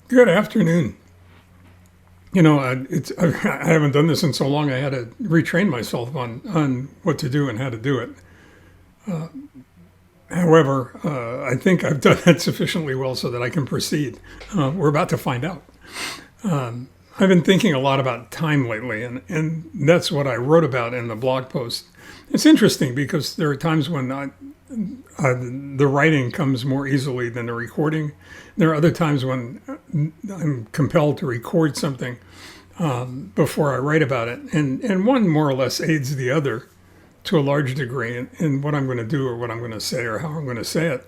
Good afternoon. I haven't done this in so long. I had to retrain myself on what to do and how to do it. However, I think I've done that sufficiently well so that I can proceed. We're about to find out. I've been thinking a lot about time lately, and that's what I wrote about in the blog post. It's interesting because there are times when the writing comes more easily than the recording. There are other times when I'm compelled to record something before I write about it, and one more or less aids the other to a large degree in what I'm going to do or what I'm going to say or how I'm going to say it.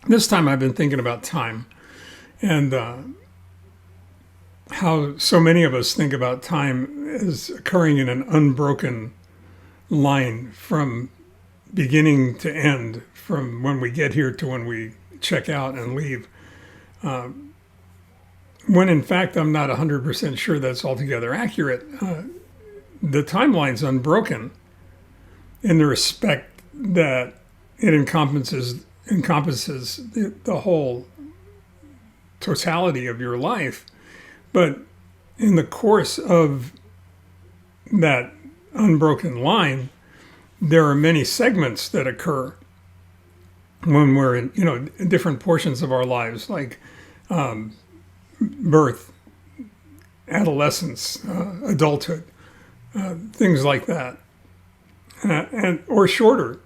This time I've been thinking about time and how so many of us think about time as occurring in an unbroken line from beginning to end, from when we get here to when we check out and leave. When in fact I'm not 100% sure that's altogether accurate. The timeline's unbroken in the respect that it encompasses the whole totality of your life. But in the course of that unbroken line, there are many segments that occur when we're in different portions of our lives, like birth, adolescence, adulthood, things like that, and or shorter,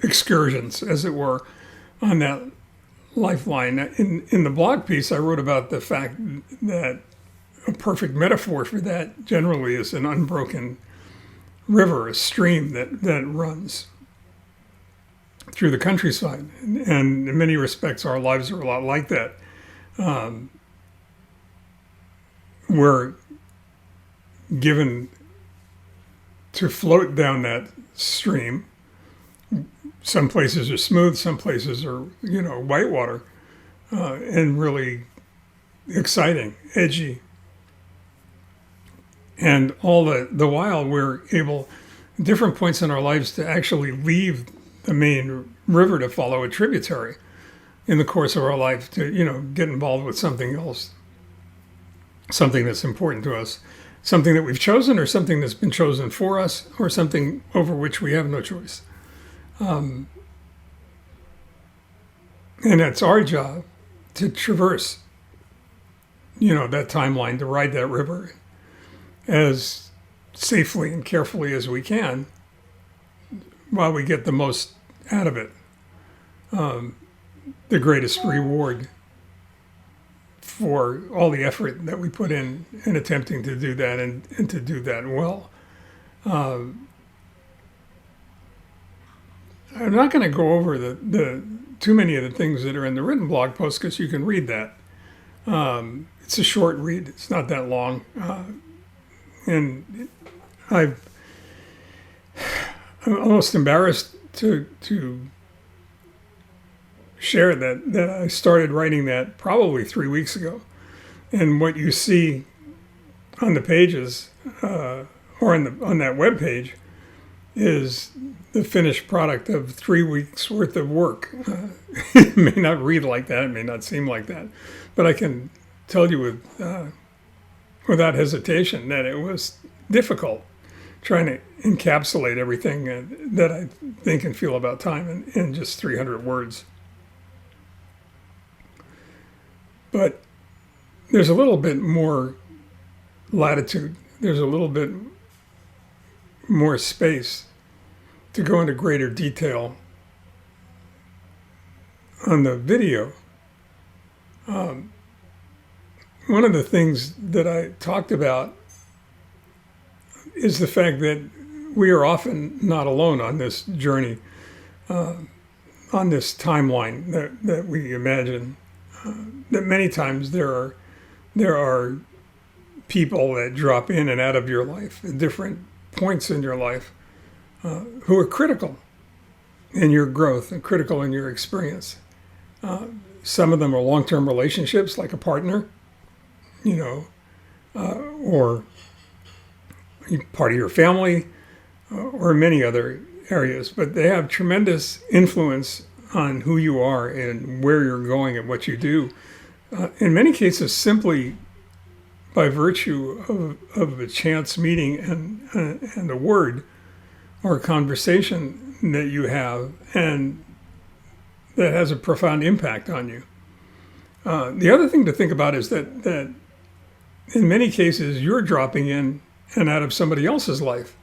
excursions, as it were, on that lifeline. In the blog piece, I wrote about the fact that a perfect metaphor for that generally is an unbroken river, a stream that runs through the countryside. And in many respects, our lives are a lot like that. We're given to float down that stream. Some places are smooth, some places are, whitewater, and really exciting, edgy. And all the while we're able, at different points in our lives, to actually leave the main river to follow a tributary in the course of our life, to, get involved with something else, something that's important to us, something that we've chosen or something that's been chosen for us or something over which we have no choice. And it's our job to traverse, that timeline, to ride that river as safely and carefully as we can while we get the most out of it. The greatest reward for all the effort that we put in attempting to do that and to do that well. I'm not going to go over the too many of the things that are in the written blog post because you can read that. It's a short read. It's not that long. And I'm almost embarrassed to share that I started writing that probably 3 weeks ago. And what you see on the pages or on that web page is the finished product of 3 weeks worth of work. It may not read like that. It may not seem like that. But I can tell you without hesitation that it was difficult trying to encapsulate everything that I think and feel about time in just 300 words. But there's a little bit more latitude. There's a little bit more space to go into greater detail on the video. One of the things that I talked about is the fact that we are often not alone on this journey, on this timeline that we imagine. That many times there are people that drop in and out of your life at different points in your life who are critical in your growth and critical in your experience. Some of them are long-term relationships, like a partner, or part of your family, or many other areas. But they have tremendous influence on who you are and where you're going and what you do in many cases, simply by virtue of a chance meeting and a word or a conversation that you have, and that has a profound impact on you. The other thing to think about is that in many cases, you're dropping in and out of somebody else's life.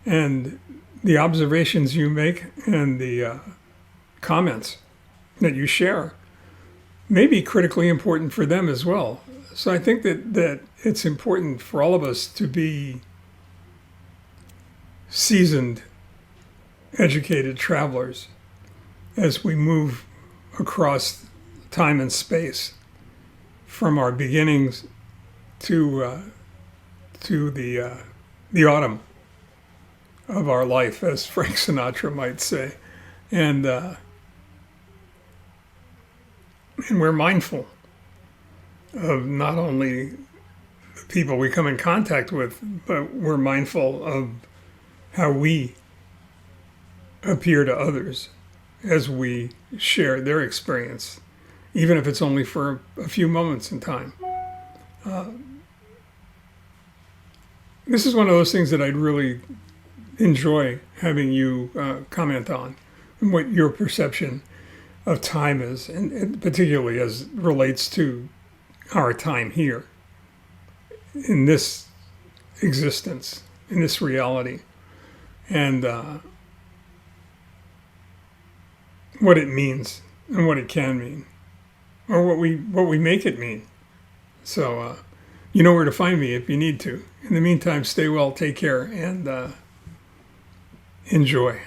And the observations you make and the comments that you share may be critically important for them as well. So I think that it's important for all of us to be seasoned, educated travelers as we move across time and space from our beginnings to the autumn of our life, as Frank Sinatra might say. And we're mindful of not only the people we come in contact with, but we're mindful of how we appear to others as we share their experience, even if it's only for a few moments in time. This is one of those things that I'd really enjoy having you comment on, and what your perception of time is, and particularly as it relates to our time here, in this existence, in this reality, and what it means and what it can mean, or what we make it mean. So you know where to find me if you need to. In the meantime, stay well, take care, and enjoy.